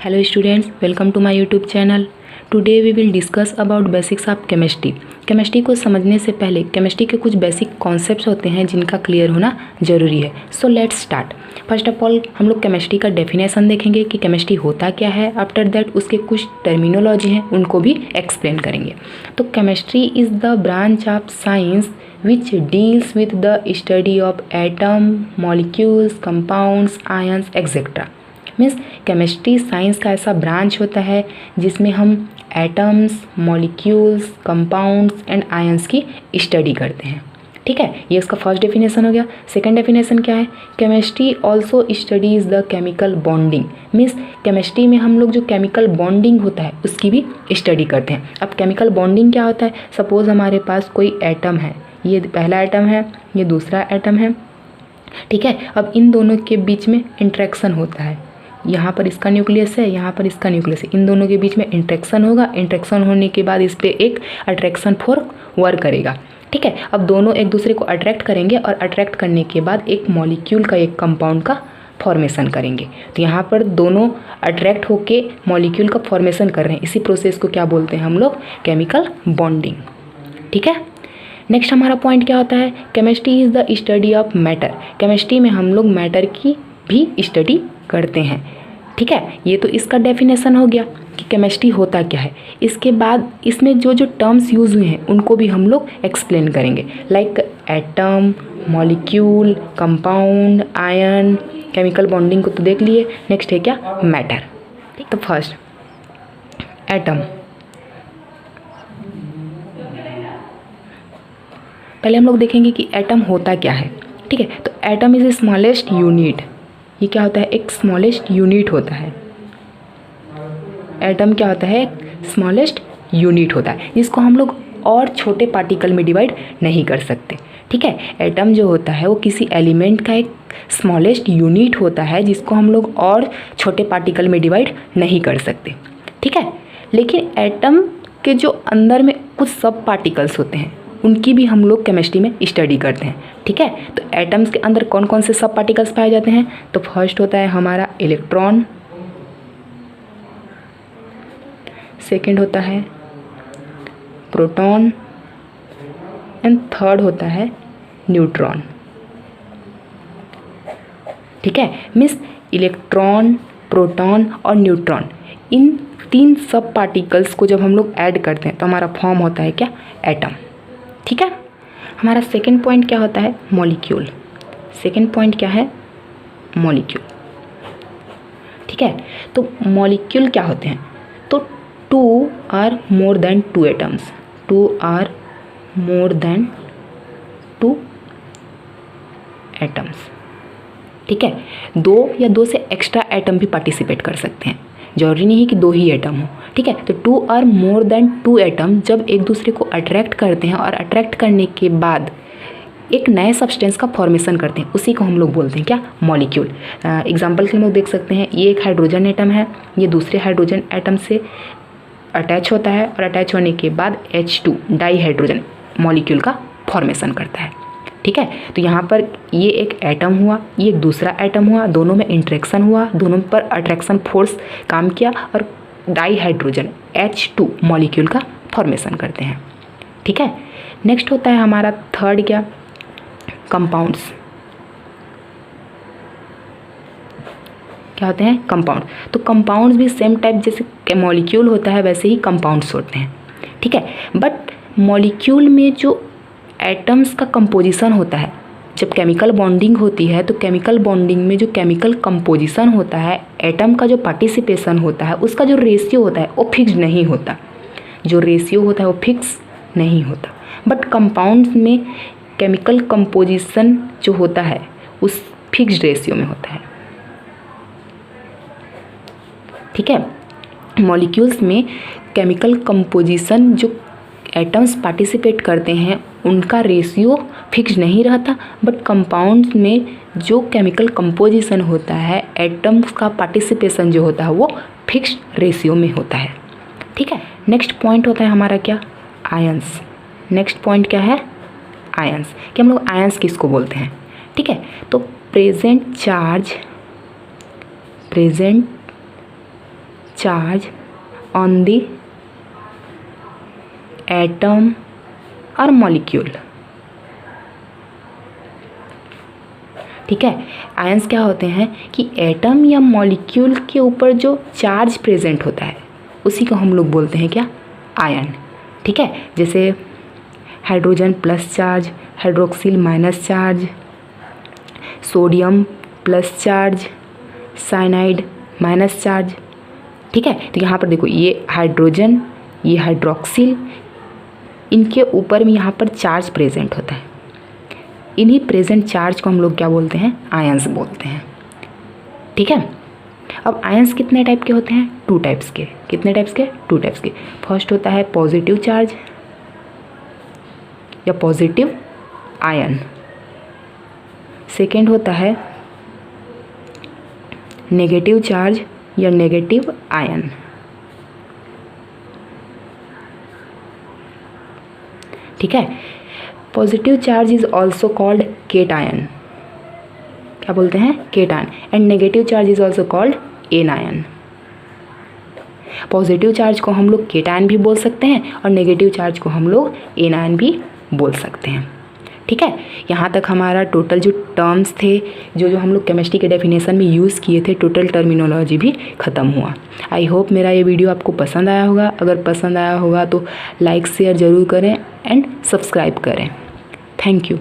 Hello students, welcome to my YouTube channel. Today we will discuss about basics of chemistry. Chemistry को समझने से पहले chemistry के कुछ बेसिक कॉन्सेप्ट्स होते हैं जिनका क्लियर होना ज़रूरी है. So let's start. First of all हम लोग केमिस्ट्री का डेफिनेशन देखेंगे कि केमिस्ट्री होता क्या है. आफ्टर दैट उसके कुछ टर्मिनोलॉजी हैं उनको भी एक्सप्लेन करेंगे. तो chemistry is the branch of science which deals with the study of atom, molecules, compounds, ions, etc. Means chemistry science का ऐसा ब्रांच होता है जिसमें हम atoms, molecules, compounds and ions की स्टडी करते हैं. ठीक है, ये इसका फर्स्ट डेफिनेशन हो गया. सेकंड डेफिनेशन क्या है? Chemistry also studies the chemical bonding. Means chemistry में हम लोग जो केमिकल बॉन्डिंग होता है उसकी भी स्टडी करते हैं. अब केमिकल बॉन्डिंग क्या होता है? सपोज़ हमारे पास कोई एटम है, ये पहला एटम है, ये दूसरा एटम है. ठीक है, अब इन दोनों के बीच में इंट्रैक्शन होता है. यहाँ पर इसका न्यूक्लियस है, यहाँ पर इसका न्यूक्लियस है. इन दोनों के बीच में इंट्रैक्शन होगा. इंट्रैक्शन होने के बाद इस पर एक अट्रैक्शन फोर्स वर्क करेगा. ठीक है, अब दोनों एक दूसरे को अट्रैक्ट करेंगे और अट्रैक्ट करने के बाद एक मॉलिक्यूल का, एक कंपाउंड का फॉर्मेशन करेंगे. तो यहाँ पर दोनों अट्रैक्ट होके मॉलिक्यूल का फॉर्मेशन कर रहे हैं. इसी प्रोसेस को क्या बोलते हैं हम लोग? Chemical bonding. ठीक है, नेक्स्ट हमारा पॉइंट क्या होता है? Chemistry is the study of matter. Chemistry में हम लोग मैटर की भी स्टडी करते हैं. ठीक है, ये तो इसका डेफिनेशन हो गया कि केमिस्ट्री होता क्या है. इसके बाद इसमें जो जो टर्म्स यूज़ हुए हैं उनको भी हम लोग एक्सप्लेन करेंगे. Like atom, molecule, compound, ion, chemical bonding को तो देख लिए. नेक्स्ट है क्या? मैटर. ठीक, तो फर्स्ट एटम. पहले हम लोग देखेंगे कि एटम होता क्या है. ठीक है, तो atom is a smallest unit. ये क्या होता है? एक स्मॉलेस्ट यूनिट होता है. एटम क्या होता है? स्मॉलेस्ट यूनिट होता है जिसको हम लोग और छोटे पार्टिकल में डिवाइड नहीं कर सकते. ठीक है, एटम जो होता है वो किसी एलिमेंट का एक स्मॉलेस्ट यूनिट होता है जिसको हम लोग और छोटे पार्टिकल में डिवाइड नहीं कर सकते. ठीक है, लेकिन एटम के जो अंदर में कुछ सब पार्टिकल्स होते हैं उनकी भी हम लोग केमिस्ट्री में स्टडी करते हैं. ठीक है, तो एटम्स के अंदर कौन कौन से सब पार्टिकल्स पाए जाते हैं? तो फर्स्ट होता है हमारा इलेक्ट्रॉन, सेकंड होता है प्रोटॉन एंड थर्ड होता है न्यूट्रॉन. ठीक है, मीन्स इलेक्ट्रॉन, प्रोटॉन और न्यूट्रॉन, इन तीन सब पार्टिकल्स को जब हम लोग ऐड करते हैं तो हमारा फॉर्म होता है क्या? एटम. ठीक है, हमारा सेकंड पॉइंट क्या होता है? मॉलिक्यूल. सेकंड पॉइंट क्या है? मॉलिक्यूल. ठीक है, तो मॉलिक्यूल क्या होते हैं? तो two or more than two atoms. Two or more than two atoms. ठीक है, दो या दो से एक्स्ट्रा एटम भी पार्टिसिपेट कर सकते हैं. जरूरी नहीं है कि दो ही एटम हो. ठीक है, तो two or more than two atom जब एक दूसरे को अट्रैक्ट करते हैं और अट्रैक्ट करने के बाद एक नए सब्सटेंस का फॉर्मेशन करते हैं, उसी को हम लोग बोलते हैं क्या? मॉलिक्यूल. एग्जांपल के हम लोग देख सकते हैं, ये एक हाइड्रोजन एटम है, ये दूसरे हाइड्रोजन एटम से अटैच होता है और अटैच होने के बाद H2 डाई हाइड्रोजन मॉलिक्यूल का फॉर्मेशन करता है. ठीक है, तो यहाँ पर ये एक एटम हुआ, ये एक दूसरा एटम हुआ, दोनों में इंट्रैक्शन हुआ, दोनों पर अट्रैक्शन फोर्स काम किया और डाई हाइड्रोजन H2 मॉलिक्यूल का फॉर्मेशन करते हैं. ठीक है, नेक्स्ट होता है हमारा थर्ड क्या? कंपाउंड्स. क्या होते हैं? कंपाउंड. तो कंपाउंड्स भी सेम टाइप जैसे मॉलिक्यूल होता है वैसे ही कंपाउंड्स होते हैं. ठीक है, बट मॉलिक्यूल में जो एटम्स का कंपोजिशन होता है, जब केमिकल बॉन्डिंग होती है तो केमिकल बॉन्डिंग में जो केमिकल कंपोजिशन होता है, एटम का जो पार्टिसिपेशन होता है, उसका जो रेशियो होता है वो फिक्स नहीं होता. जो रेशियो होता है वो फिक्स नहीं होता. बट कंपाउंड्स में केमिकल कंपोजिशन जो होता है उस फिक्स्ड रेशियो में होता है. ठीक है, मॉलिक्यूल्स में केमिकल कंपोजिशन जो एटम्स पार्टिसिपेट करते हैं उनका रेशियो फिक्स नहीं रहता. बट कंपाउंड्स में जो केमिकल कंपोजिशन होता है, एटम्स का पार्टिसिपेशन जो होता है वो फिक्स रेशियो में होता है. ठीक है, नेक्स्ट पॉइंट होता है हमारा क्या? आयंस. नेक्स्ट पॉइंट क्या है? आयंस. कि हम लोग आयंस किसको बोलते हैं? ठीक है, तो present charge on the atom और मॉलिक्यूल। ठीक है, आयंस क्या होते हैं कि एटम या मॉलिक्यूल के ऊपर जो चार्ज प्रेजेंट होता है उसी को हम लोग बोलते हैं क्या, आयन। ठीक है, जैसे hydrogen plus charge, hydroxyl minus charge, sodium plus charge, cyanide minus charge. ठीक है, तो यहाँ पर देखो ये हाइड्रोजन, ये हाइड्रोक्सिल, इनके ऊपर में यहाँ पर चार्ज प्रेजेंट होता है। इन्हीं प्रेजेंट चार्ज को हम लोग क्या बोलते हैं, आयंस बोलते हैं। ठीक है, अब आयंस कितने टाइप के होते हैं, 2 टाइप्स के। कितने टाइप्स के, 2 टाइप्स के। फर्स्ट होता है पॉजिटिव चार्ज या पॉजिटिव आयन, सेकेंड होता है नेगेटिव चार्ज या नेगेटिव आयन। ठीक है, positive charge is also called cation, क्या बोलते हैं, cation, and negative charge is also called anion. Positive charge को हम लोग केटायन भी बोल सकते हैं और नेगेटिव चार्ज को हम लोग एनायन भी बोल सकते हैं। ठीक है, यहाँ तक हमारा टोटल जो टर्म्स थे, जो हम लोग केमिस्ट्री के डेफिनेशन में यूज़ किए थे, टोटल टर्मिनोलॉजी भी ख़त्म हुआ। आई होप मेरा ये वीडियो आपको पसंद आया होगा। अगर पसंद आया होगा तो लाइक शेयर ज़रूर करें एंड सब्सक्राइब करें। Thank you.